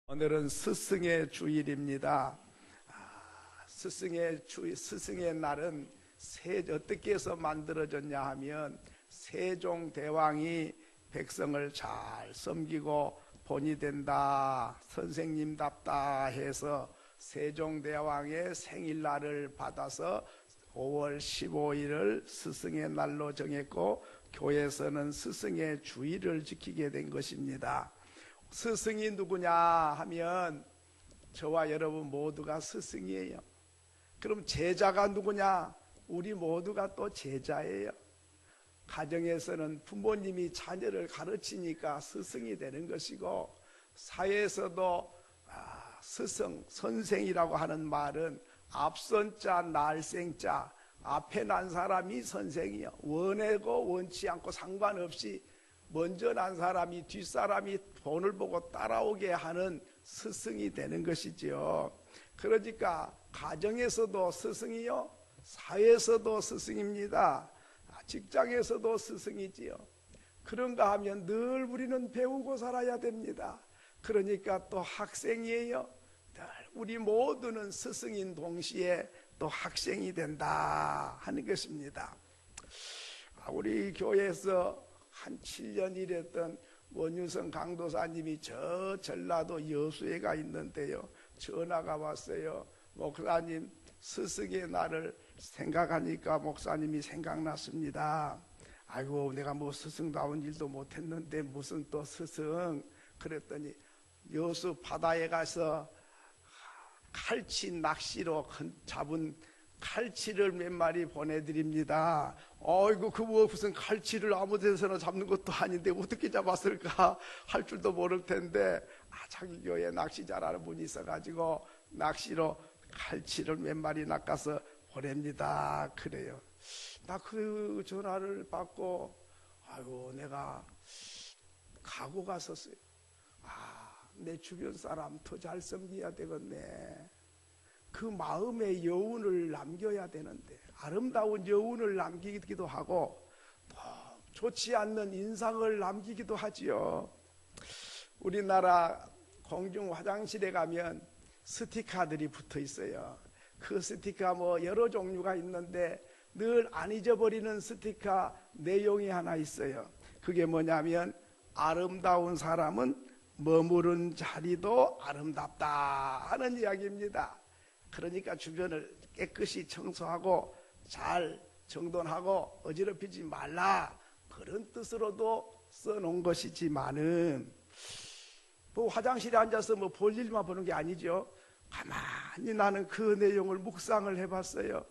오늘은 스승의 주일입니다. 스승의 날은 어떻게 해서 만들어졌냐 하면 세종대왕이 백성을 잘 섬기고 본이 된다, 선생님답다 해서 세종대왕의 생일날을 받아서 5월 15일을 스승의 날로 정했고, 교회에서는 스승의 주일을 지키게 된 것입니다. 스승이 누구냐 하면 저와 여러분 모두가 스승이에요. 그럼 제자가 누구냐? 우리 모두가 또 제자예요. 가정에서는 부모님이 자녀를 가르치니까 스승이 되는 것이고, 사회에서도 스승, 선생이라고 하는 말은 앞선 자, 날생 자, 앞에 난 사람이 선생이요. 원하고 원치 않고 상관없이 먼저 난 사람이 뒷사람이 본을 보고 따라오게 하는 스승이 되는 것이지요. 그러니까 가정에서도 스승이요, 사회에서도 스승입니다. 직장에서도 스승이지요. 그런가 하면 늘 우리는 배우고 살아야 됩니다. 그러니까 또 학생이에요. 늘 우리 모두는 스승인 동시에 또 학생이 된다 하는 것입니다. 우리 교회에서 한 7년 일했던 원유성 강도사님이 저 전라도 여수에 가 있는데요, 전화가 왔어요. 목사님, 스승의 날을 생각하니까 목사님이 생각났습니다. 아이고, 내가 뭐 스승다운 일도 못했는데 무슨 또 스승. 그랬더니 여수 바다에 가서 칼치 낚시로 잡은 칼치를 몇 마리 보내드립니다. 어이구, 그 무슨 칼치를 아무 데서나 잡는 것도 아닌데 어떻게 잡았을까 할 줄도 모를 텐데, 자기 교회에 낚시 잘하는 분이 있어가지고 낚시로 칼치를 몇 마리 낚아서 보냅니다. 그래요. 나 그 전화를 받고 아이고, 내가 각오가 섰어요. 내 주변 사람 더 잘 섬겨야 되겠네. 그 마음의 여운을 남겨야 되는데, 아름다운 여운을 남기기도 하고 또 좋지 않는 인상을 남기기도 하지요. 우리나라 공중 화장실에 가면 스티커들이 붙어 있어요. 그 스티커 뭐 여러 종류가 있는데 늘 안 잊어버리는 스티커 내용이 하나 있어요. 그게 뭐냐면, 아름다운 사람은 머무른 자리도 아름답다 하는 이야기입니다. 그러니까 주변을 깨끗이 청소하고 잘 정돈하고 어지럽히지 말라, 그런 뜻으로도 써놓은 것이지만은, 뭐 화장실에 앉아서 뭐 볼 일만 보는 게 아니죠. 가만히 나는 그 내용을 묵상을 해봤어요.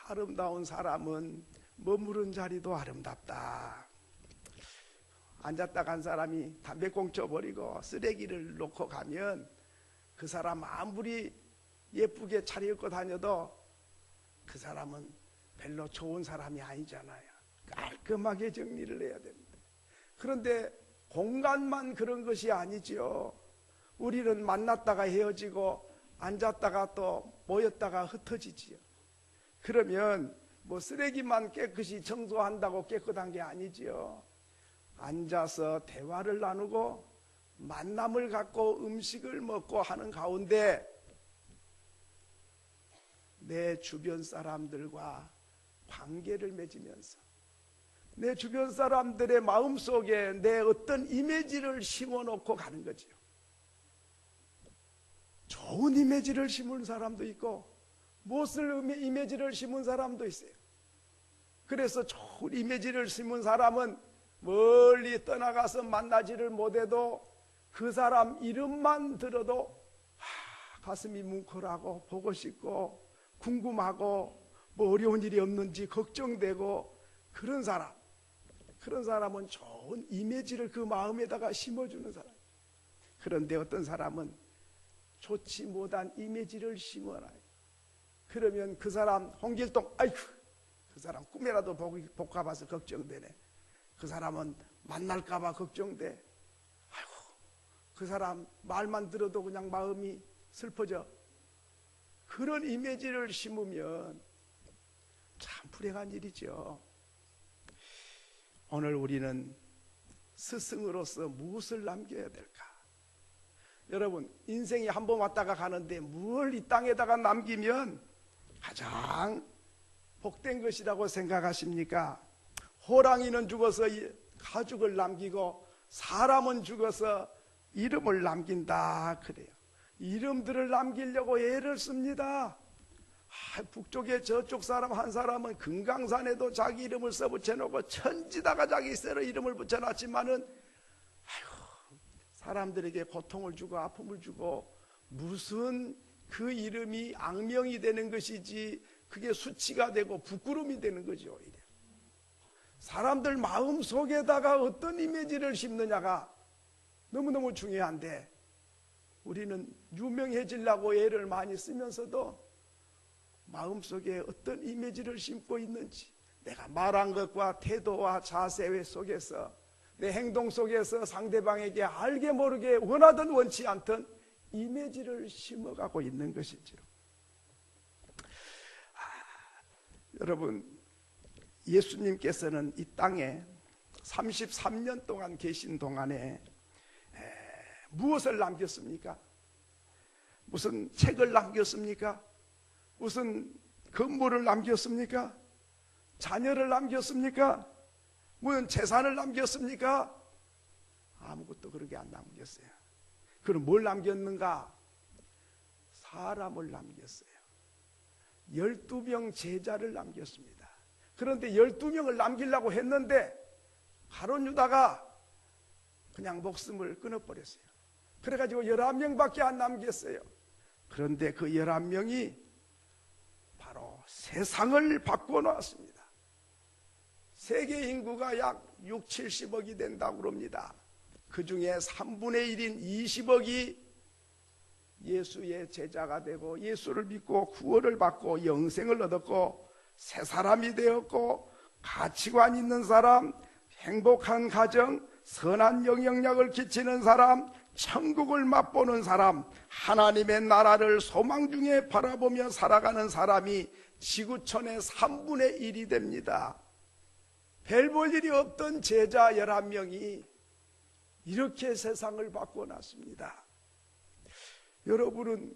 아름다운 사람은 머무른 자리도 아름답다. 앉았다 간 사람이 담배꽁초 버리고 쓰레기를 놓고 가면 그 사람 아무리 예쁘게 차려입고 다녀도 그 사람은 별로 좋은 사람이 아니잖아요. 깔끔하게 정리를 해야 됩니다. 그런데 공간만 그런 것이 아니죠. 우리는 만났다가 헤어지고 앉았다가 또 모였다가 흩어지지요. 그러면 뭐 쓰레기만 깨끗이 청소한다고 깨끗한 게 아니지요. 앉아서 대화를 나누고 만남을 갖고 음식을 먹고 하는 가운데 내 주변 사람들과 관계를 맺으면서 내 주변 사람들의 마음속에 내 어떤 이미지를 심어놓고 가는 거죠. 좋은 이미지를 심은 사람도 있고 못쓸 이미지를 심은 사람도 있어요. 그래서 좋은 이미지를 심은 사람은 멀리 떠나가서 만나지를 못해도 그 사람 이름만 들어도 가슴이 뭉클하고 보고 싶고 궁금하고 뭐 어려운 일이 없는지 걱정되고, 그런 사람은 좋은 이미지를 그 마음에다가 심어주는 사람. 그런데 어떤 사람은 좋지 못한 이미지를 심어놔요. 그러면 그 사람 홍길동, 아이고, 그 사람 꿈에라도 복 가봐서 걱정되네. 그 사람은 만날까봐 걱정돼. 아이고, 그 사람 말만 들어도 그냥 마음이 슬퍼져. 그런 이미지를 심으면 참 불행한 일이죠. 오늘 우리는 스승으로서 무엇을 남겨야 될까? 여러분, 인생이 한 번 왔다가 가는데 뭘 이 땅에다가 남기면 가장 복된 것이라고 생각하십니까? 호랑이는 죽어서 가죽을 남기고 사람은 죽어서 이름을 남긴다 그래요. 이름들을 남기려고 애를 씁니다. 북쪽에 저쪽 사람 한 사람은 금강산에도 자기 이름을 써붙여놓고 천지다가 자기 이름을 붙여놨지만은 사람들에게 고통을 주고 아픔을 주고 무슨 그 이름이 악명이 되는 것이지 그게 수치가 되고 부끄러움이 되는 거죠. 오히려 사람들 마음 속에다가 어떤 이미지를 심느냐가 너무너무 중요한데 우리는 유명해지려고 애를 많이 쓰면서도 마음속에 어떤 이미지를 심고 있는지, 내가 말한 것과 태도와 자세 속에서 내 행동 속에서 상대방에게 알게 모르게 원하든 원치 않든 이미지를 심어가고 있는 것이죠. 여러분, 예수님께서는 이 땅에 33년 동안 계신 동안에 무엇을 남겼습니까? 무슨 책을 남겼습니까? 무슨 건물을 남겼습니까? 자녀를 남겼습니까? 무슨 재산을 남겼습니까? 아무것도 그렇게 안 남겼어요. 그럼 뭘 남겼는가? 사람을 남겼어요. 12명 제자를 남겼습니다. 그런데 12명을 남기려고 했는데 가룟 유다가 그냥 목숨을 끊어버렸어요. 그래가지고 11명밖에 안 남겼어요. 그런데 그 11명이 바로 세상을 바꿔놓았습니다. 세계 인구가 약 6, 70억이 된다고 그럽니다. 그 중에 3분의 1인 20억이 예수의 제자가 되고 예수를 믿고 구원을 받고 영생을 얻었고 새 사람이 되었고 가치관 있는 사람, 행복한 가정, 선한 영향력을 끼치는 사람, 천국을 맛보는 사람, 하나님의 나라를 소망 중에 바라보며 살아가는 사람이 지구촌의 3분의 1이 됩니다. 별 볼 일이 없던 제자 11명이 이렇게 세상을 바꿔놨습니다. 여러분은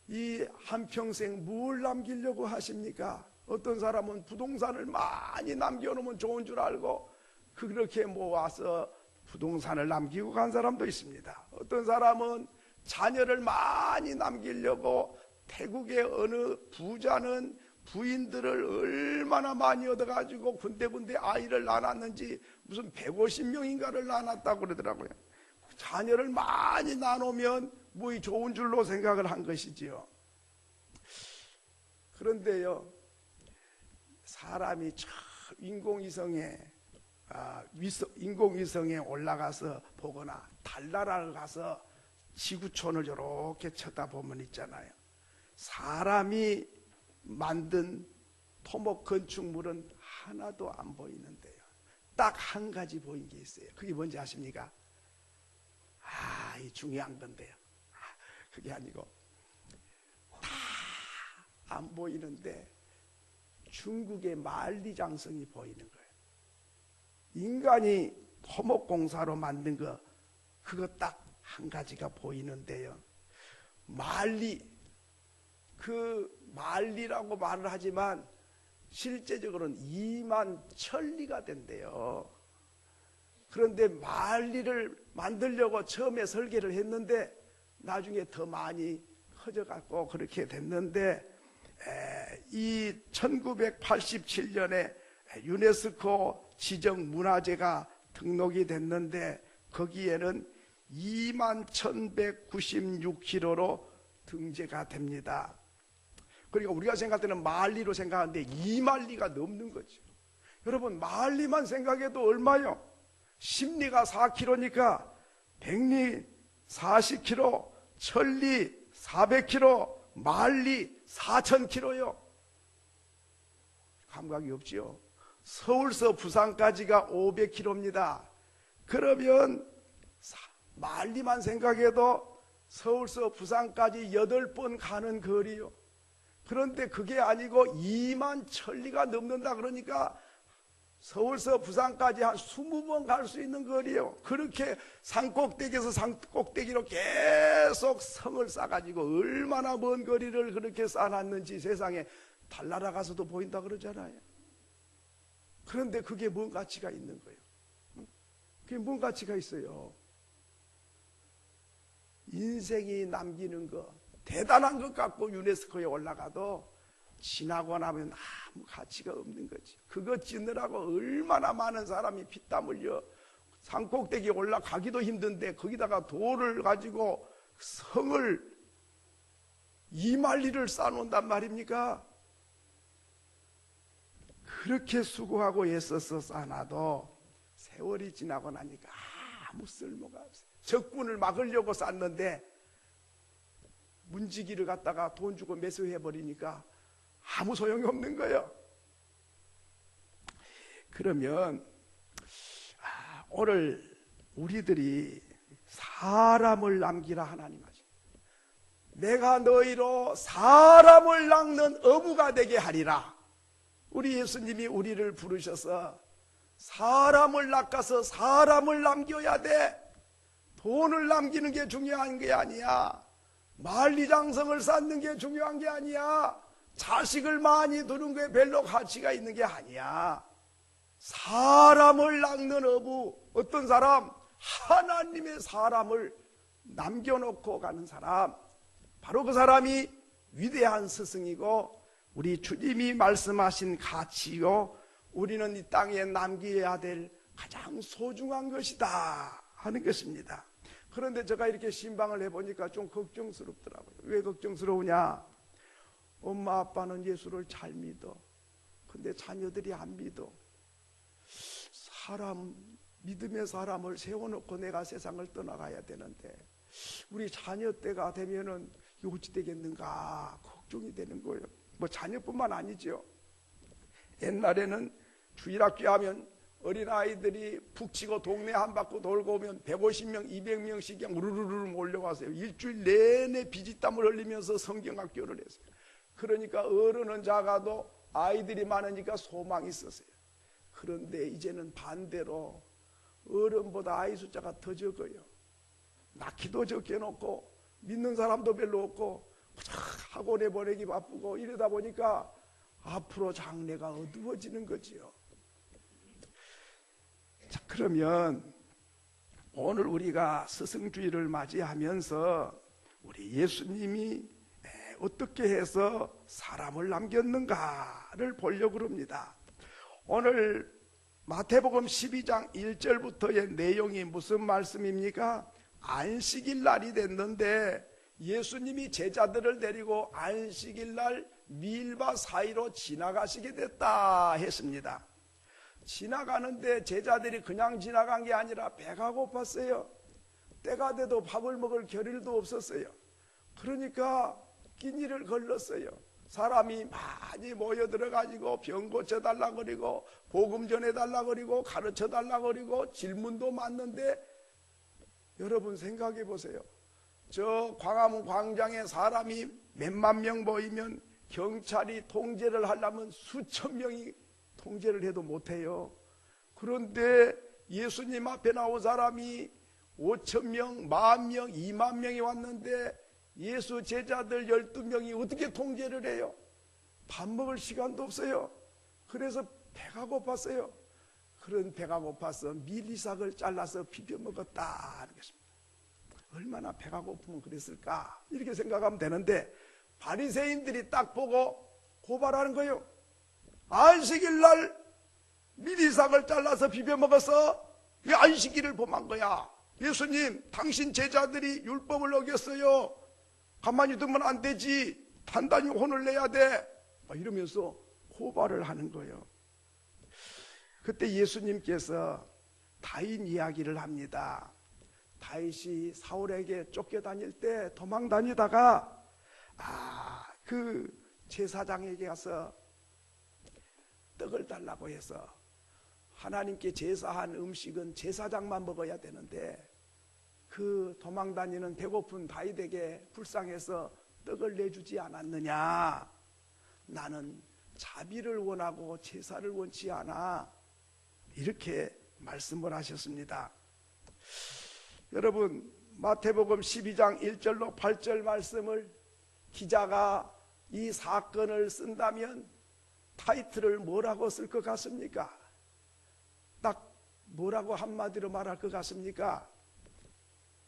이 한평생 뭘 남기려고 하십니까? 어떤 사람은 부동산을 많이 남겨놓으면 좋은 줄 알고 그렇게 모아서 부동산을 남기고 간 사람도 있습니다. 어떤 사람은 자녀를 많이 남기려고 태국의 어느 부자는 부인들을 얼마나 많이 얻어가지고 군데군데 아이를 낳았는지 무슨 150명인가를 낳았다고 그러더라고요. 자녀를 많이 나누면 뭐 좋은 줄로 생각을 한 것이지요. 그런데요, 사람이 인공위성에 올라가서 보거나 달나라를 가서 지구촌을 이렇게 쳐다보면 있잖아요. 사람이 만든 토목 건축물은 하나도 안 보이는데요, 딱 한 가지 보인 게 있어요. 그게 뭔지 아십니까? 이 중요한 건데요. 그게 아니고 다 안 보이는데 중국의 만리장성이 보이는 거예요. 인간이 토목공사로 만든 거, 그거 딱 한 가지가 보이는데요. 만리라고 말을 하지만 실제적으로는 2만 천리가 된대요. 그런데 만리를 만들려고 처음에 설계를 했는데 나중에 더 많이 커져갖고 그렇게 됐는데, 이 1987년에 유네스코 지정문화재가 등록이 됐는데 거기에는 21,196km로 등재가 됩니다. 그러니까 우리가 생각할 때는 만리로 생각하는데 2만리가 넘는 거죠. 여러분, 만리만 생각해도 얼마요? 십리가 4km니까 백리 40km, 천리 400km, 만리 4000km요. 감각이 없지요. 서울서 부산까지가 500km입니다. 그러면 만리만 생각해도 서울서 부산까지 8번 가는 거리요. 그런데 그게 아니고 2만 천리가 넘는다 그러니까 서울서 부산까지 한 20번 갈 수 있는 거리예요. 그렇게 산꼭대기에서 산꼭대기로 계속 성을 쌓아가지고 얼마나 먼 거리를 그렇게 쌓아놨는지 세상에 달나라 가서도 보인다 그러잖아요. 그런데 그게 뭔 가치가 있는 거예요? 그게 뭔 가치가 있어요? 인생이 남기는 거, 대단한 것 갖고 유네스코에 올라가도 지나고 나면 아무 가치가 없는 거지. 그거 짓느라고 얼마나 많은 사람이 피땀 흘려 산꼭대기에 올라가기도 힘든데 거기다가 돌을 가지고 성을 2만리를 쌓아놓는단 말입니까? 그렇게 수고하고 애써서 쌓아놔도 세월이 지나고 나니까 아무 쓸모가 없어요. 적군을 막으려고 쌓는데 문지기를 갖다가 돈 주고 매수해버리니까 아무 소용이 없는 거예요. 그러면 오늘 우리들이 사람을 남기라 하나님 하십니다. 내가 너희로 사람을 낚는 어부가 되게 하리라. 우리 예수님이 우리를 부르셔서 사람을 낚아서 사람을 남겨야 돼. 돈을 남기는 게 중요한 게 아니야. 만리장성을 쌓는 게 중요한 게 아니야. 자식을 많이 두는 게 별로 가치가 있는 게 아니야. 사람을 낚는 어부, 어떤 사람? 하나님의 사람을 남겨놓고 가는 사람, 바로 그 사람이 위대한 스승이고 우리 주님이 말씀하신 가치요, 우리는 이 땅에 남겨야 될 가장 소중한 것이다 하는 것입니다. 그런데 제가 이렇게 신방을 해보니까 좀 걱정스럽더라고요. 왜 걱정스러우냐? 엄마 아빠는 예수를 잘 믿어. 근데 자녀들이 안 믿어. 믿음의 사람을 세워놓고 내가 세상을 떠나가야 되는데 우리 자녀 때가 되면은 이거 어찌 되겠는가 걱정이 되는 거예요. 뭐 자녀뿐만 아니죠. 옛날에는 주일학교 하면 어린아이들이 북치고 동네 한 바퀴 돌고 오면 150명, 200명씩 그냥 우르르르 몰려와서요. 일주일 내내 비지땀을 흘리면서 성경학교를 했어요. 그러니까 어른은 작아도 아이들이 많으니까 소망이 있었어요. 그런데 이제는 반대로 어른보다 아이 숫자가 더 적어요. 낳기도 적게 놓고 믿는 사람도 별로 없고 학원에 보내기 바쁘고 이러다 보니까 앞으로 장래가 어두워지는 거지요. 자, 그러면 오늘 우리가 스승주의를 맞이하면서 우리 예수님이 어떻게 해서 사람을 남겼는가를 보려고 합니다. 오늘 마태복음 12장 1절부터의 내용이 무슨 말씀입니까? 안식일 날이 됐는데 예수님이 제자들을 데리고 안식일 날 밀밭 사이로 지나가시게 됐다 했습니다. 지나가는데 제자들이 그냥 지나간 게 아니라 배가 고팠어요. 때가 돼도 밥을 먹을 겨를도 없었어요. 그러니까 끼니를 걸렀어요. 사람이 많이 모여들어가지고 병 고쳐달라 그리고 복음 전해달라 그리고 가르쳐달라 그리고 질문도 많는데 여러분 생각해 보세요. 저 광화문 광장에 사람이 몇만 명 모이면 경찰이 통제를 하려면 수천 명이 통제를 해도 못해요. 그런데 예수님 앞에 나온 사람이 5천 명, 10,000명, 20,000명이 왔는데 예수 제자들 12명이 어떻게 통제를 해요? 밥 먹을 시간도 없어요. 그래서 배가 고팠어요. 그런 배가 고파서 밀리삭을 잘라서 비벼 먹었다는 것입니다. 얼마나 배가 고프면 그랬을까? 이렇게 생각하면 되는데 바리새인들이 딱 보고 고발하는 거예요. 안식일 날 밀리삭을 잘라서 비벼 먹어서 왜 안식일을 범한 거야? 예수님, 당신 제자들이 율법을 어겼어요. 가만히 두면 안 되지. 단단히 혼을 내야 돼. 이러면서 고발을 하는 거예요. 그때 예수님께서 다윗 이야기를 합니다. 다윗이 사울에게 쫓겨다닐 때 도망 다니다가 그 제사장에게 가서 떡을 달라고 해서 하나님께 제사한 음식은 제사장만 먹어야 되는데 그 도망 다니는 배고픈 다윗에게 불쌍해서 떡을 내주지 않았느냐. 나는 자비를 원하고 제사를 원치 않아. 이렇게 말씀을 하셨습니다. 여러분, 마태복음 12장 1절로 8절 말씀을 기자가 이 사건을 쓴다면 타이틀을 뭐라고 쓸 것 같습니까? 딱 뭐라고 한마디로 말할 것 같습니까?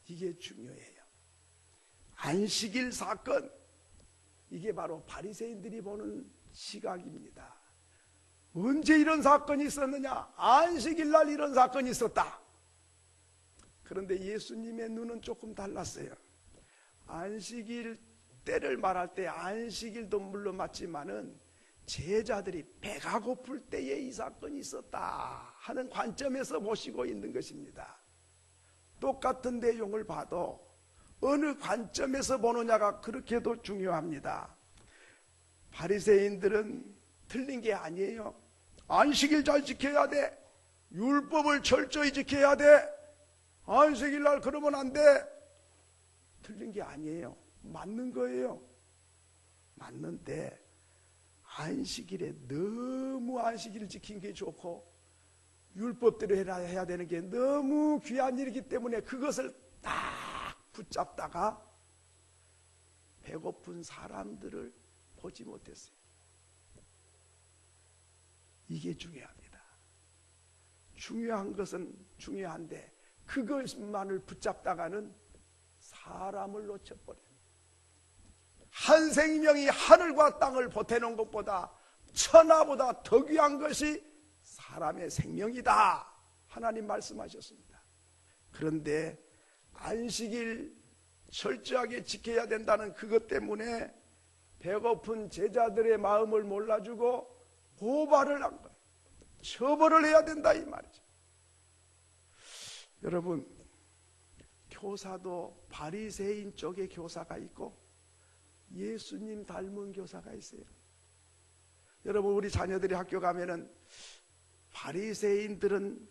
이게 중요해요. 안식일 사건, 이게 바로 바리새인들이 보는 시각입니다. 언제 이런 사건이 있었느냐? 안식일 날 이런 사건이 있었다. 그런데 예수님의 눈은 조금 달랐어요. 안식일 때를 말할 때 안식일도 물론 맞지만은 제자들이 배가 고플 때에 이 사건이 있었다 하는 관점에서 보시고 있는 것입니다. 똑같은 내용을 봐도 어느 관점에서 보느냐가 그렇게도 중요합니다. 바리새인들은 틀린 게 아니에요. 안식일 잘 지켜야 돼. 율법을 철저히 지켜야 돼. 안식일 날 그러면 안 돼. 틀린 게 아니에요. 맞는 거예요. 맞는데 안식일에 너무 안식일을 지킨 게 좋고 율법대로 해야 되는 게 너무 귀한 일이기 때문에 그것을 딱 붙잡다가 배고픈 사람들을 보지 못했어요. 이게 중요합니다. 중요한 것은 중요한데 그것만을 붙잡다가는 사람을 놓쳐버려요. 한 생명이 하늘과 땅을 보태놓은 것보다 천하보다 더 귀한 것이 사람의 생명이다. 하나님 말씀하셨습니다. 그런데 안식일 철저하게 지켜야 된다는 그것 때문에 배고픈 제자들의 마음을 몰라주고 고발을 한 거예요. 처벌을 해야 된다 이 말이죠. 여러분, 교사도 바리새인 쪽의 교사가 있고 예수님 닮은 교사가 있어요. 여러분, 우리 자녀들이 학교 가면은 바리새인들은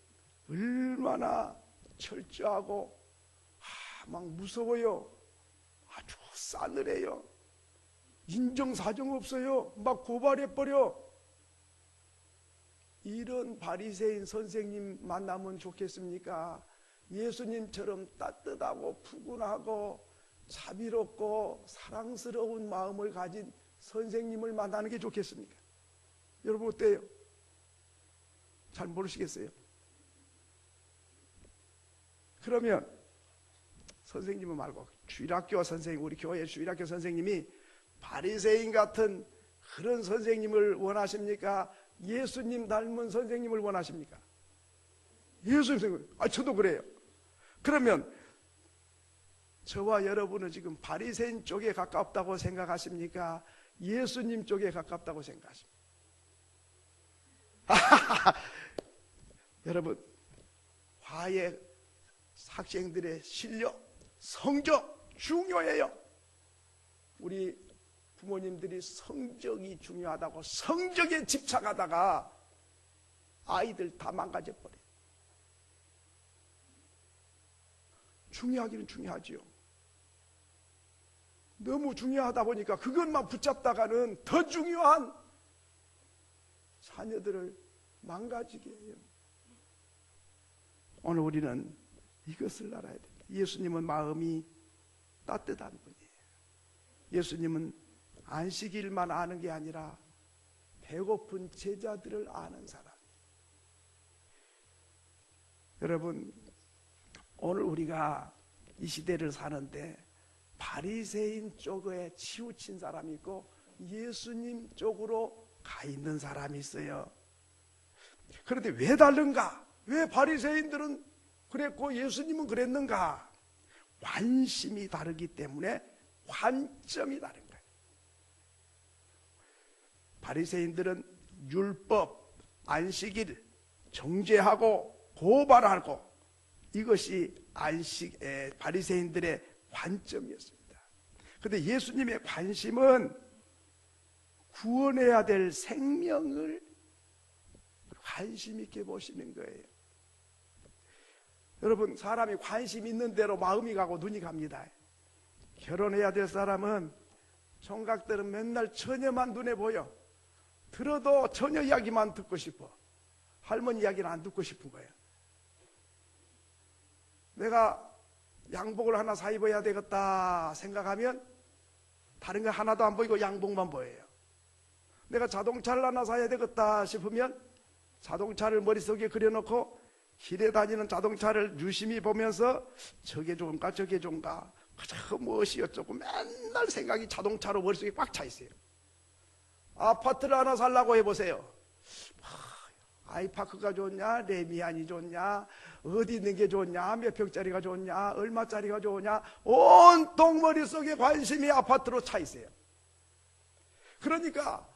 얼마나 철저하고 막 무서워요. 아주 싸늘해요. 인정사정 없어요. 막 고발해버려. 이런 바리새인 선생님 만나면 좋겠습니까? 예수님처럼 따뜻하고 푸근하고 자비롭고 사랑스러운 마음을 가진 선생님을 만나는 게 좋겠습니까? 여러분 어때요? 잘 모르시겠어요? 그러면 선생님은 말고 주일학교 선생님, 우리 교회 주일학교 선생님이 바리새인 같은 그런 선생님을 원하십니까? 예수님 닮은 선생님을 원하십니까? 예수님 선생님, 저도 그래요. 그러면 저와 여러분은 지금 바리새인 쪽에 가깝다고 생각하십니까? 예수님 쪽에 가깝다고 생각하십니까? 여러분, 화해 학생들의 실력, 성적 중요해요. 우리 부모님들이 성적이 중요하다고 성적에 집착하다가 아이들 다 망가져버려요. 중요하기는 중요하지요. 너무 중요하다 보니까 그것만 붙잡다가는 더 중요한 자녀들을 망가지게 해요. 오늘 우리는 이것을 알아야 됩니다. 예수님은 마음이 따뜻한 분이에요. 예수님은 안식일만 아는 게 아니라 배고픈 제자들을 아는 사람. 여러분, 오늘 우리가 이 시대를 사는데 바리새인 쪽에 치우친 사람이 있고 예수님 쪽으로 가 있는 사람이 있어요. 그런데 왜 다른가? 왜 바리새인들은 그랬고 예수님은 그랬는가? 관심이 다르기 때문에 관점이 다른 거예요. 바리새인들은 율법, 안식일 정죄하고 고발하고 이것이 바리새인들의 관점이었습니다. 그런데 예수님의 관심은 구원해야 될 생명을 관심 있게 보시는 거예요. 여러분, 사람이 관심 있는 대로 마음이 가고 눈이 갑니다. 결혼해야 될 사람은 총각들은 맨날 처녀만 눈에 보여. 들어도 처녀 이야기만 듣고 싶어. 할머니 이야기는 안 듣고 싶은 거예요. 내가 양복을 하나 사 입어야 되겠다 생각하면 다른 거 하나도 안 보이고 양복만 보여요. 내가 자동차를 하나 사야 되겠다 싶으면 자동차를 머릿속에 그려놓고 길에 다니는 자동차를 유심히 보면서 저게 좋은가 저게 좋은가 저 무엇이 어쩌고 맨날 생각이 자동차로 머릿속에 꽉 차 있어요. 아파트를 하나 살라고 해보세요. 아이파크가 좋냐, 레미안이 좋냐, 어디 있는 게 좋냐, 몇 평짜리가 좋냐, 얼마짜리가 좋냐, 온통 머릿속에 관심이 아파트로 차 있어요. 그러니까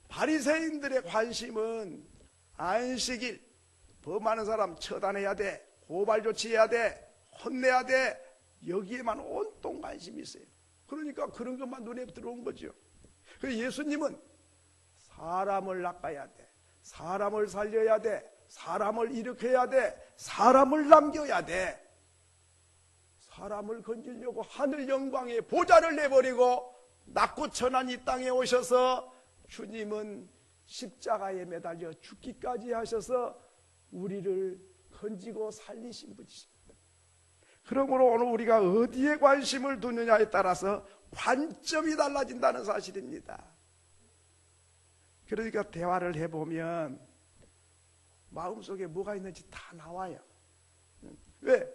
바리새인들의 관심은 안식일, 범하는 사람 처단해야 돼, 고발 조치해야 돼, 혼내야 돼, 여기에만 온통 관심이 있어요. 그러니까 그런 것만 눈에 들어온 거죠. 그래서 예수님은 사람을 낚아야 돼, 사람을 살려야 돼, 사람을 일으켜야 돼, 사람을 남겨야 돼. 사람을 건지려고 하늘 영광의 보좌를 내버리고 낮고 천한 이 땅에 오셔서 주님은 십자가에 매달려 죽기까지 하셔서 우리를 건지고 살리신 분이십니다. 그러므로 오늘 우리가 어디에 관심을 두느냐에 따라서 관점이 달라진다는 사실입니다. 그러니까 대화를 해보면 마음속에 뭐가 있는지 다 나와요. 왜?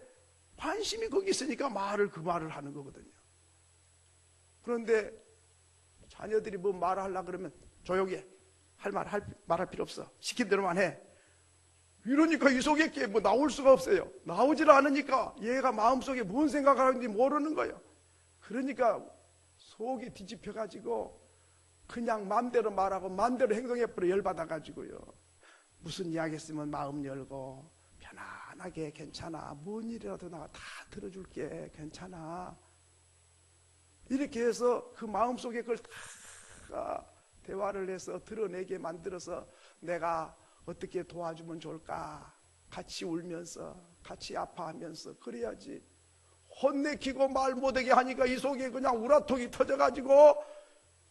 관심이 거기 있으니까 그 말을 하는 거거든요. 그런데 자녀들이 뭐 말하려고 그러면 조용히 해. 말할 필요 없어. 시킨 대로만 해. 이러니까 이 속에 게 뭐 나올 수가 없어요. 나오질 않으니까 얘가 마음속에 뭔 생각하는지 모르는 거예요. 그러니까 속이 뒤집혀가지고 그냥 마음대로 말하고 마음대로 행동해버려 열받아가지고요. 무슨 이야기 했으면 마음 열고 편안하게 괜찮아. 뭔 일이라도 나 다 들어줄게. 괜찮아. 이렇게 해서 그 마음속에 그걸 다 대화를 해서 드러내게 만들어서 내가 어떻게 도와주면 좋을까? 같이 울면서 같이 아파하면서 그래야지. 혼내키고 말 못하게 하니까 이 속에 그냥 우라통이 터져가지고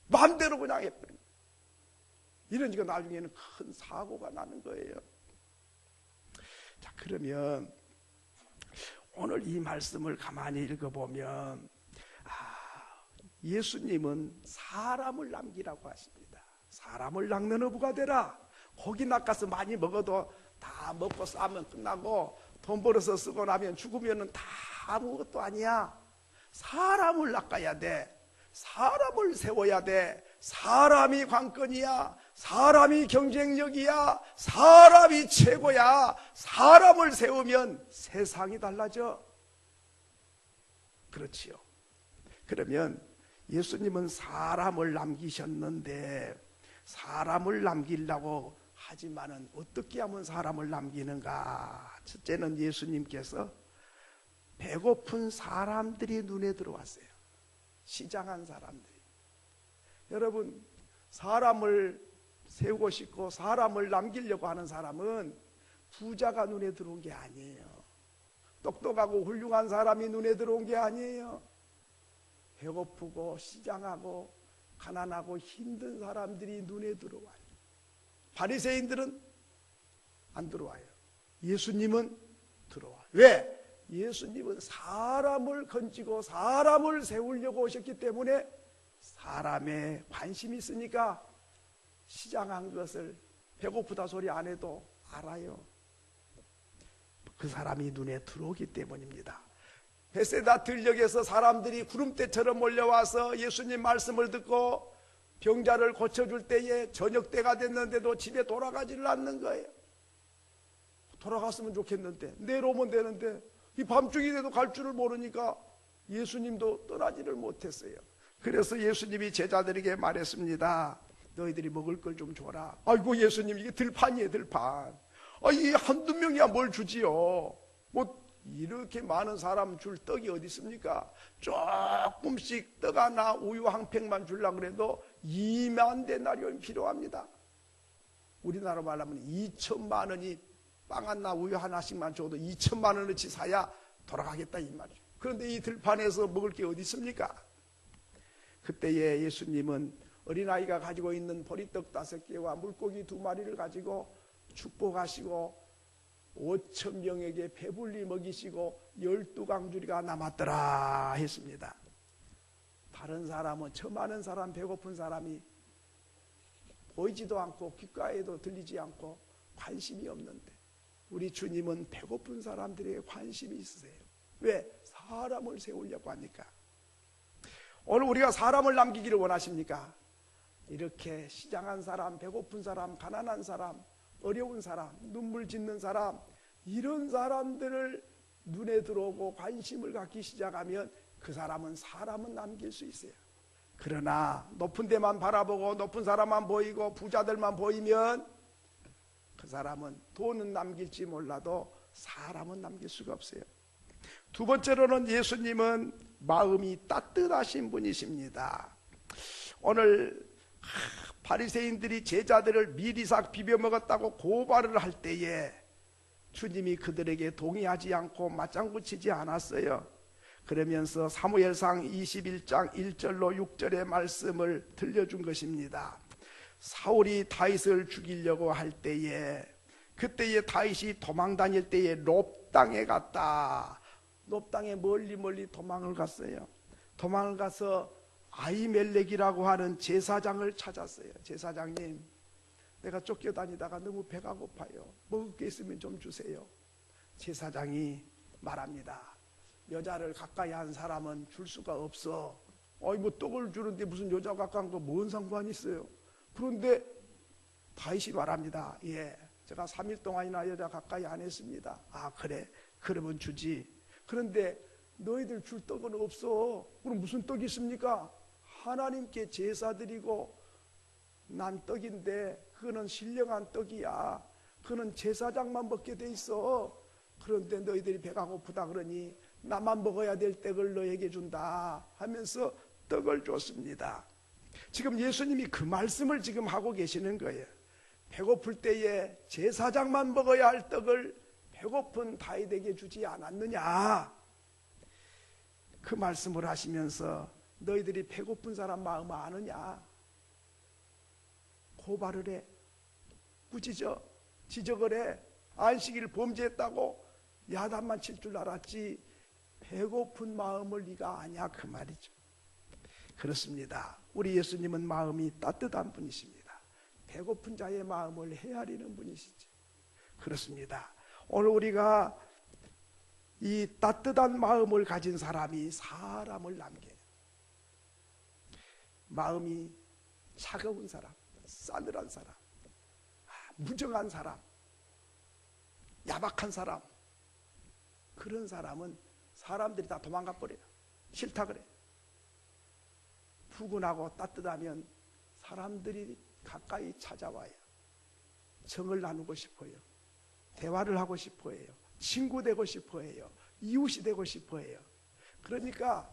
마음대로 그냥 해버립니다. 이러니까 나중에는 큰 사고가 나는 거예요. 자, 그러면 오늘 이 말씀을 가만히 읽어보면 예수님은 사람을 남기라고 하십니다. 사람을 낚는 어부가 되라. 고기 낚아서 많이 먹어도 다 먹고 싸면 끝나고 돈 벌어서 쓰고 나면 죽으면 다 아무것도 아니야. 사람을 낚아야 돼. 사람을 세워야 돼. 사람이 관건이야. 사람이 경쟁력이야. 사람이 최고야. 사람을 세우면 세상이 달라져. 그렇지요. 그러면 예수님은 사람을 남기셨는데 사람을 남기려고 하지만은 어떻게 하면 사람을 남기는가? 첫째는 예수님께서 배고픈 사람들이 눈에 들어왔어요. 시장한 사람들이. 여러분, 사람을 세우고 싶고 사람을 남기려고 하는 사람은 부자가 눈에 들어온 게 아니에요. 똑똑하고 훌륭한 사람이 눈에 들어온 게 아니에요. 배고프고 시장하고 가난하고 힘든 사람들이 눈에 들어와요. 바리새인들은 안 들어와요. 예수님은 들어와요. 왜? 예수님은 사람을 건지고 사람을 세우려고 오셨기 때문에 사람의 관심이 있으니까 시장한 것을 배고프다 소리 안 해도 알아요. 그 사람이 눈에 들어오기 때문입니다. 베세다 들녘에서 사람들이 구름대처럼 몰려와서 예수님 말씀을 듣고 병자를 고쳐줄 때에 저녁 때가 됐는데도 집에 돌아가지를 않는 거예요. 돌아갔으면 좋겠는데 내일 오면 되는데 이 밤중이 돼도 갈 줄을 모르니까 예수님도 떠나지를 못했어요. 그래서 예수님이 제자들에게 말했습니다. 너희들이 먹을 걸 좀 줘라. 아이고 예수님, 이게 들판이에요, 들판. 이 한두 명이야 뭘 주지요. 뭐 이렇게 많은 사람 줄 떡이 어디 있습니까? 조금씩 떡 하나 우유 한 팩만 주려고 그래도 2만 데나리온이 필요합니다. 우리나라 말하면 2천만 원이 빵 하나 우유 하나씩만 줘도 2천만 원어치 사야 돌아가겠다 이 말이죠. 그런데 이 들판에서 먹을 게 어디 있습니까? 그때에 예수님은 어린아이가 가지고 있는 보리떡 5개와 물고기 2마리를 가지고 축복하시고 5천 명에게 배불리 먹이시고 12강주리가 남았더라 했습니다. 다른 사람은, 저 많은 사람, 배고픈 사람이 보이지도 않고 귓가에도 들리지 않고 관심이 없는데 우리 주님은 배고픈 사람들에게 관심이 있으세요. 왜? 사람을 세우려고 하니까. 오늘 우리가 사람을 남기기를 원하십니까? 이렇게 시장한 사람, 배고픈 사람, 가난한 사람, 어려운 사람, 눈물 짓는 사람, 이런 사람들을 눈에 들어오고 관심을 갖기 시작하면 그 사람은 남길 수 있어요. 그러나 높은 데만 바라보고 높은 사람만 보이고 부자들만 보이면 그 사람은 돈은 남길지 몰라도 사람은 남길 수가 없어요. 두 번째로는 예수님은 마음이 따뜻하신 분이십니다. 오늘 바리새인들이 제자들을 미리삭 비벼 먹었다고 고발을 할 때에 주님이 그들에게 동의하지 않고 맞장구 치지 않았어요. 그러면서 사무엘상 21장 1절로 6절의 말씀을 들려준 것입니다. 사울이 다윗을 죽이려고 할 때에, 그때에 다윗이 도망 다닐 때에 롭당에 갔다. 롭당에 멀리 도망을 갔어요. 도망을 가서 아히멜렉이라고 하는 제사장을 찾았어요. 제사장님, 내가 쫓겨다니다가 너무 배가 고파요. 먹을 게 있으면 좀 주세요. 제사장이 말합니다. 여자를 가까이 한 사람은 줄 수가 없어. 뭐 떡을 주는데 무슨 여자 가까이 한 거 뭔 상관이 있어요. 그런데 다윗이 말합니다. 예, 제가 3일 동안이나 여자 가까이 안 했습니다. 아, 그래? 그러면 주지. 그런데 너희들 줄 떡은 없어. 그럼 무슨 떡이 있습니까? 하나님께 제사 드리고 난 떡인데 그거는 신령한 떡이야. 그거는 제사장만 먹게 돼 있어. 그런데 너희들이 배가 고프다 그러니 나만 먹어야 될 떡을 너에게 준다 하면서 떡을 줬습니다. 지금 예수님이 그 말씀을 지금 하고 계시는 거예요. 배고플 때에 제사장만 먹어야 할 떡을 배고픈 다윗에게 주지 않았느냐, 그 말씀을 하시면서 너희들이 배고픈 사람 마음 아느냐, 고발을 해, 꾸짖어, 지적을 해. 안식일 범죄했다고 야단만 칠 줄 알았지 배고픈 마음을 네가 아냐, 그 말이죠. 그렇습니다. 우리 예수님은 마음이 따뜻한 분이십니다. 배고픈 자의 마음을 헤아리는 분이시죠. 그렇습니다. 오늘 우리가 이 따뜻한 마음을 가진 사람이 사람을 남겨요. 마음이 차가운 사람, 싸늘한 사람, 무정한 사람, 야박한 사람, 그런 사람은 사람들이 다 도망가 버려요. 싫다 그래. 푸근하고 따뜻하면 사람들이 가까이 찾아와요. 정을 나누고 싶어요. 대화를 하고 싶어 해요. 친구 되고 싶어 해요. 이웃이 되고 싶어 해요. 그러니까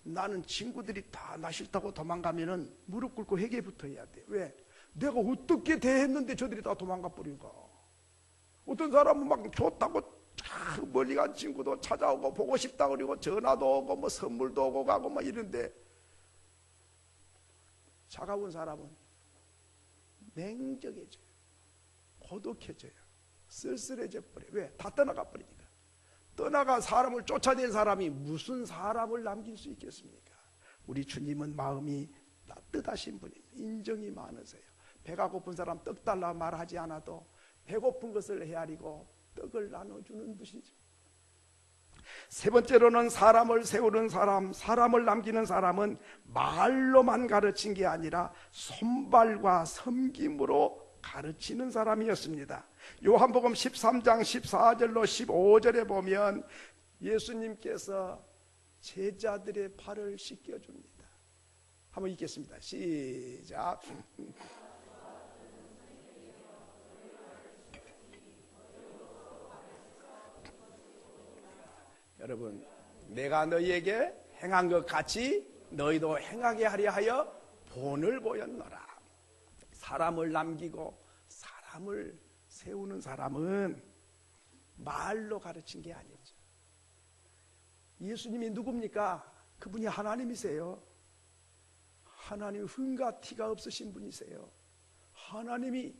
나는 친구들이 다 나 싫다고 도망가면은 무릎 꿇고 회개부터 해야 돼. 왜? 내가 어떻게 대했는데 저들이 다 도망가 버리고. 어떤 사람은 막 좋다고 멀리 간 친구도 찾아오고 보고 싶다 그러고 전화도 오고 뭐 선물도 오고 가고 뭐 이런데, 차가운 사람은 냉정해져요. 고독해져요. 쓸쓸해져 버려요. 왜? 다 떠나가 버리니까. 떠나가 사람을 쫓아낸 사람이 무슨 사람을 남길 수 있겠습니까? 우리 주님은 마음이 따뜻하신 분입니다. 인정이 많으세요. 배가 고픈 사람 떡 달라 말하지 않아도 배고픈 것을 헤아리고 떡을 나눠주는 분이죠. 세 번째로는 사람을 세우는 사람, 사람을 남기는 사람은 말로만 가르친 게 아니라 손발과 섬김으로 가르치는 사람이었습니다. 요한복음 13장 14절로 15절에 보면 예수님께서 제자들의 발을 씻겨줍니다. 한번 읽겠습니다. 시작. 여러분, 내가 너희에게 행한 것 같이 너희도 행하게 하려 하여 본을 보였노라. 사람을 남기고 사람을 세우는 사람은 말로 가르친 게 아니죠. 예수님이 누굽니까? 그분이 하나님이세요. 하나님 흠과 티가 없으신 분이세요. 하나님이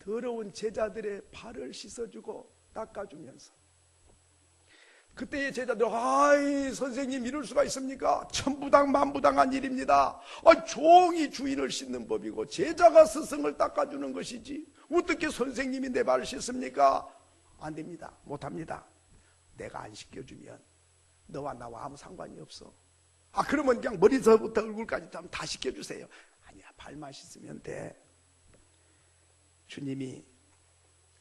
더러운 제자들의 발을 씻어주고 닦아주면서, 그때의 제자들, 아이 선생님 이럴 수가 있습니까? 천부당 만부당한 일입니다. 종이 주인을 씻는 법이고 제자가 스승을 닦아주는 것이지 어떻게 선생님이 내 발을 씻습니까? 안 됩니다. 못합니다. 내가 안 씻겨주면 너와 나와 아무 상관이 없어. 그러면 그냥 머리서부터 얼굴까지 다 씻겨주세요. 아니야, 발만 씻으면 돼. 주님이,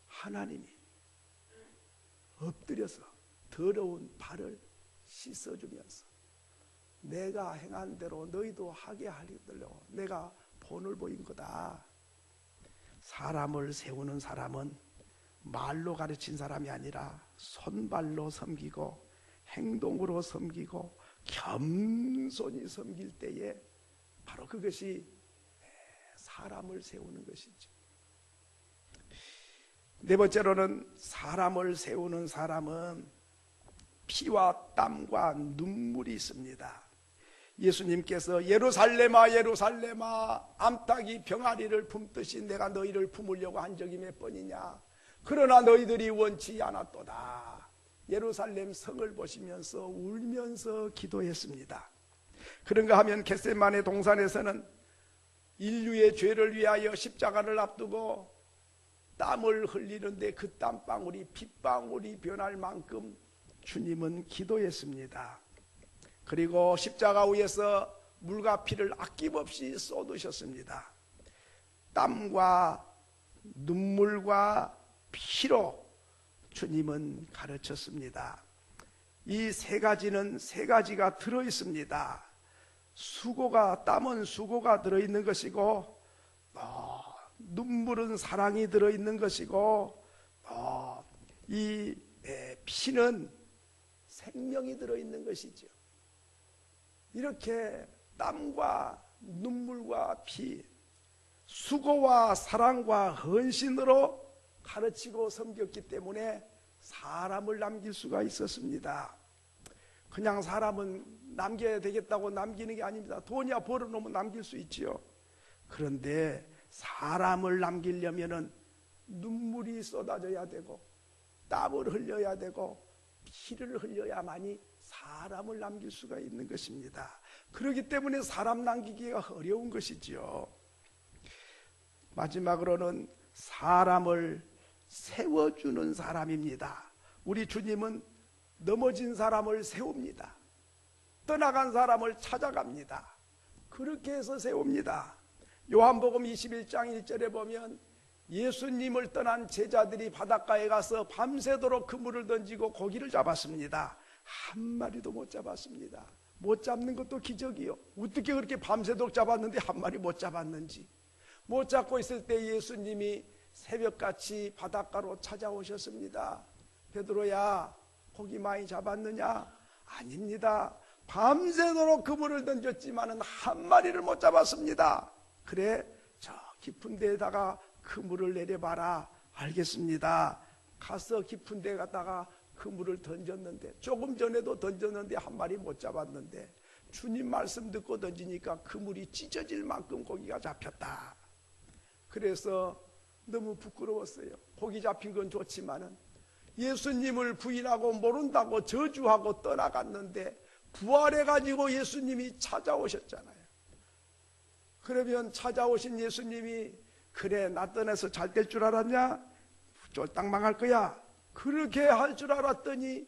하나님이 엎드려서 더러운 발을 씻어주면서 내가 행한 대로 너희도 하게 하려고 내가 본을 보인 거다. 사람을 세우는 사람은 말로 가르친 사람이 아니라 손발로 섬기고 행동으로 섬기고 겸손히 섬길 때에 바로 그것이 사람을 세우는 것이죠. 네 번째로는, 사람을 세우는 사람은 피와 땀과 눈물이 있습니다. 예수님께서 예루살렘아 예루살렘아 암탉이 병아리를 품듯이 내가 너희를 품으려고 한 적이 몇 번이냐. 그러나 너희들이 원치 않았도다. 예루살렘 성을 보시면서 울면서 기도했습니다. 그런가 하면 겟세마네 동산에서는 인류의 죄를 위하여 십자가를 앞두고 땀을 흘리는데 그 땀방울이 핏방울이 변할 만큼 주님은 기도했습니다. 그리고 십자가 위에서 물과 피를 아낌없이 쏟으셨습니다. 땀과 눈물과 피로 주님은 가르쳤습니다. 이 세 가지는 세 가지가 들어있습니다. 수고가, 땀은 수고가 들어있는 것이고, 눈물은 사랑이 들어있는 것이고, 이 피는 생명이 들어있는 것이죠. 이렇게 땀과 눈물과 피, 수고와 사랑과 헌신으로 가르치고 섬겼기 때문에 사람을 남길 수가 있었습니다. 그냥 사람은 남겨야 되겠다고 남기는 게 아닙니다. 돈이야 벌어놓으면 남길 수 있지요. 그런데 사람을 남기려면은 눈물이 쏟아져야 되고 땀을 흘려야 되고 피를 흘려야만이 사람을 남길 수가 있는 것입니다. 그렇기 때문에 사람 남기기가 어려운 것이지요. 마지막으로는 사람을 세워주는 사람입니다. 우리 주님은 넘어진 사람을 세웁니다. 떠나간 사람을 찾아갑니다. 그렇게 해서 세웁니다. 요한복음 21장 1절에 보면 예수님을 떠난 제자들이 바닷가에 가서 밤새도록 그물을 던지고 고기를 잡았습니다. 한 마리도 못 잡았습니다. 못 잡는 것도 기적이요. 어떻게 그렇게 밤새도록 잡았는데 한 마리 못 잡았는지. 못 잡고 있을 때 예수님이 새벽같이 바닷가로 찾아오셨습니다. 베드로야, 고기 많이 잡았느냐? 아닙니다. 밤새도록 그물을 던졌지만은 한 마리를 못 잡았습니다. 그래, 저 깊은 데에다가 그물을 내려봐라. 알겠습니다. 가서 깊은 데 갔다가 그물을 던졌는데, 조금 전에도 던졌는데 한 마리 못 잡았는데 주님 말씀 듣고 던지니까 그물이 찢어질 만큼 고기가 잡혔다. 그래서 너무 부끄러웠어요. 고기 잡힌 건 좋지만은 예수님을 부인하고 모른다고 저주하고 떠나갔는데 부활해가지고 예수님이 찾아오셨잖아요. 그러면 찾아오신 예수님이, 그래 나 떠나서 잘 될 줄 알았냐? 쫄딱 망할 거야. 그렇게 할 줄 알았더니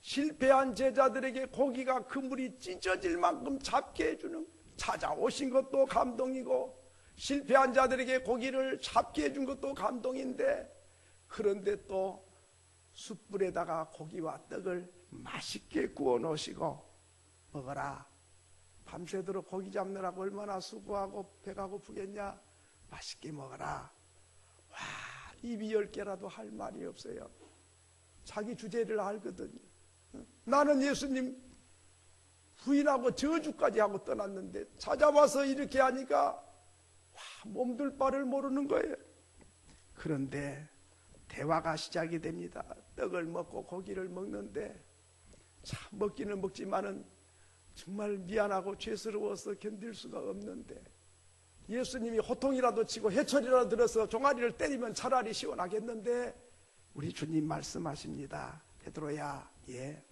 실패한 제자들에게 고기가 그물이 찢어질 만큼 잡게 해주는, 찾아오신 것도 감동이고 실패한 자들에게 고기를 잡게 해준 것도 감동인데, 그런데 또 숯불에다가 고기와 떡을 맛있게 구워 놓으시고 먹어라. 밤새도록 고기 잡느라고 얼마나 수고하고 배가 고프겠냐. 맛있게 먹어라. 와, 입이 10개라도 할 말이 없어요. 자기 주제를 알거든요. 나는 예수님 부인하고 저주까지 하고 떠났는데 찾아와서 이렇게 하니까 몸둘 바를 모르는 거예요. 그런데 대화가 시작이 됩니다. 떡을 먹고 고기를 먹는데 참 먹기는 먹지만은 정말 미안하고 죄스러워서 견딜 수가 없는데 예수님이 호통이라도 치고 해철이라도 들어서 종아리를 때리면 차라리 시원하겠는데 우리 주님 말씀하십니다. 베드로야, 예,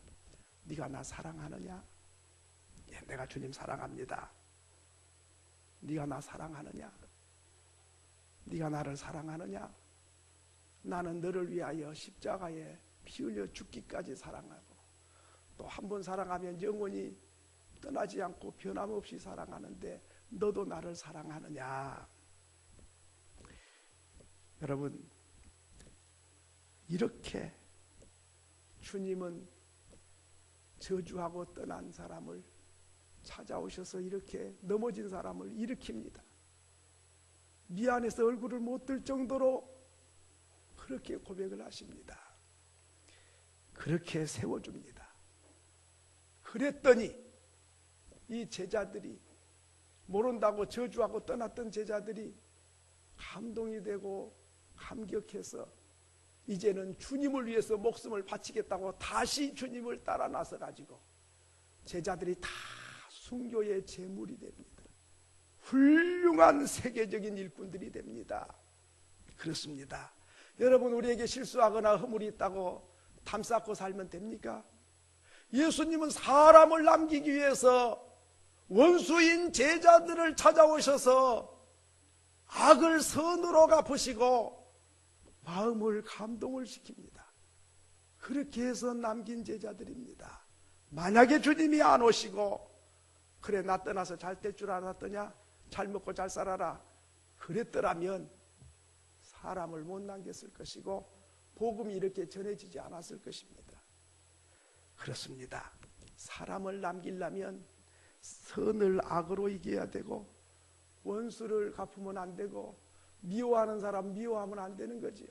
네가 나 사랑하느냐? 예, 내가 주님 사랑합니다. 네가 나 사랑하느냐? 네가 나를 사랑하느냐? 나는 너를 위하여 십자가에 피 흘려 죽기까지 사랑하고 또 한 번 사랑하면 영원히 떠나지 않고 변함없이 사랑하는데 너도 나를 사랑하느냐? 여러분, 이렇게 주님은 저주하고 떠난 사람을 찾아오셔서 이렇게 넘어진 사람을 일으킵니다. 미안해서 얼굴을 못 들 정도로 그렇게 고백을 하십니다. 그렇게 세워줍니다. 그랬더니 이 제자들이, 모른다고 저주하고 떠났던 제자들이 감동이 되고 감격해서 이제는 주님을 위해서 목숨을 바치겠다고 다시 주님을 따라 나서 가지고 제자들이 다 순교의 제물이 됩니다. 훌륭한 세계적인 일꾼들이 됩니다. 그렇습니다. 여러분, 우리에게 실수하거나 허물이 있다고 담쌓고 살면 됩니까? 예수님은 사람을 남기기 위해서 원수인 제자들을 찾아오셔서 악을 선으로 갚으시고 마음을 감동을 시킵니다. 그렇게 해서 남긴 제자들입니다. 만약에 주님이 안 오시고 그래 나 떠나서 잘 될 줄 알았더냐? 잘 먹고 잘 살아라 그랬더라면 사람을 못 남겼을 것이고 복음이 이렇게 전해지지 않았을 것입니다. 그렇습니다. 사람을 남기려면 선을 악으로 이겨야 되고 원수를 갚으면 안 되고 미워하는 사람 미워하면 안 되는 거지요.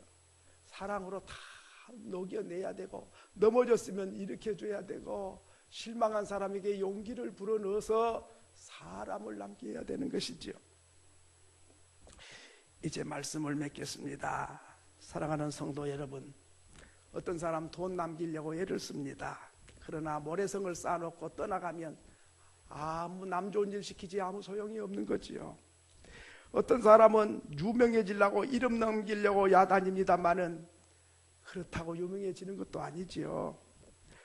사랑으로 다 녹여내야 되고 넘어졌으면 일으켜줘야 되고 실망한 사람에게 용기를 불어넣어서 사람을 남겨야 되는 것이지요. 이제 말씀을 맺겠습니다. 사랑하는 성도 여러분, 어떤 사람 돈 남기려고 애를 씁니다. 그러나 모래성을 쌓아놓고 떠나가면 아무 남 좋은 일 시키지 아무 소용이 없는 거지요. 어떤 사람은 유명해지려고 이름 남기려고 야단입니다만은 그렇다고 유명해지는 것도 아니지요.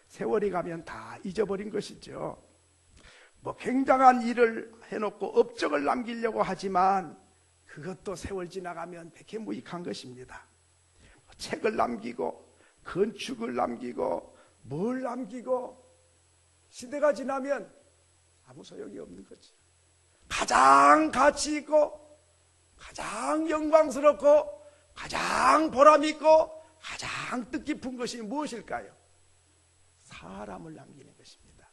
세월이 가면 다 잊어버린 것이죠. 뭐 굉장한 일을 해놓고 업적을 남기려고 하지만 그것도 세월 지나가면 백해무익한 것입니다. 책을 남기고 건축을 남기고 뭘 남기고 시대가 지나면 아무 소용이 없는 거죠. 가장 가치 있고 가장 영광스럽고 가장 보람있고 가장 뜻깊은 것이 무엇일까요? 사람을 남기는 것입니다.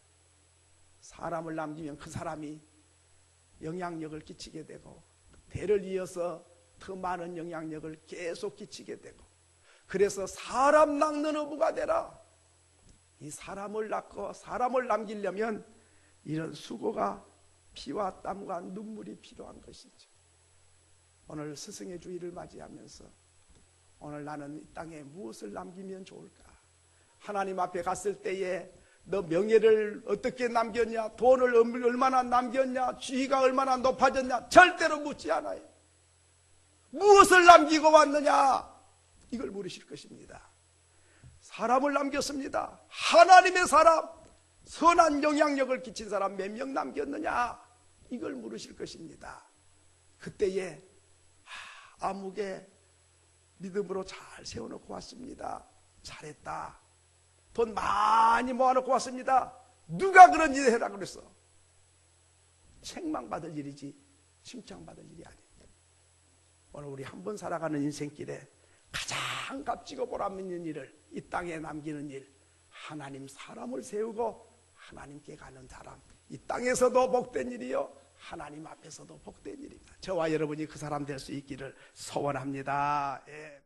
사람을 남기면 그 사람이 영향력을 끼치게 되고 대를 이어서 더 많은 영향력을 계속 끼치게 되고 그래서 사람 낚는 어부가 되라. 이 사람을 낚고 사람을 남기려면 이런 수고가 피와 땀과 눈물이 필요한 것이죠. 오늘 스승의 주일을 맞이하면서 오늘 나는 이 땅에 무엇을 남기면 좋을까? 하나님 앞에 갔을 때에 너 명예를 어떻게 남겼냐? 돈을 얼마나 남겼냐? 지위가 얼마나 높아졌냐? 절대로 묻지 않아요. 무엇을 남기고 왔느냐? 이걸 물으실 것입니다. 사람을 남겼습니다. 하나님의 사람, 선한 영향력을 끼친 사람 몇 명 남겼느냐? 이걸 물으실 것입니다. 그때에 아무개 믿음으로 잘 세워놓고 왔습니다. 잘했다. 돈 많이 모아놓고 왔습니다. 누가 그런 일을 해라 그랬어? 책망받을 일이지 칭찬받을 일이 아닙니다. 오늘 우리 한 번 살아가는 인생길에 가장 값지고 보람있는 일을 이 땅에 남기는 일, 하나님 사람을 세우고 하나님께 가는 사람, 이 땅에서도 복된 일이요 하나님 앞에서도 복된 일입니다. 저와 여러분이 그 사람 될 수 있기를 소원합니다. 예.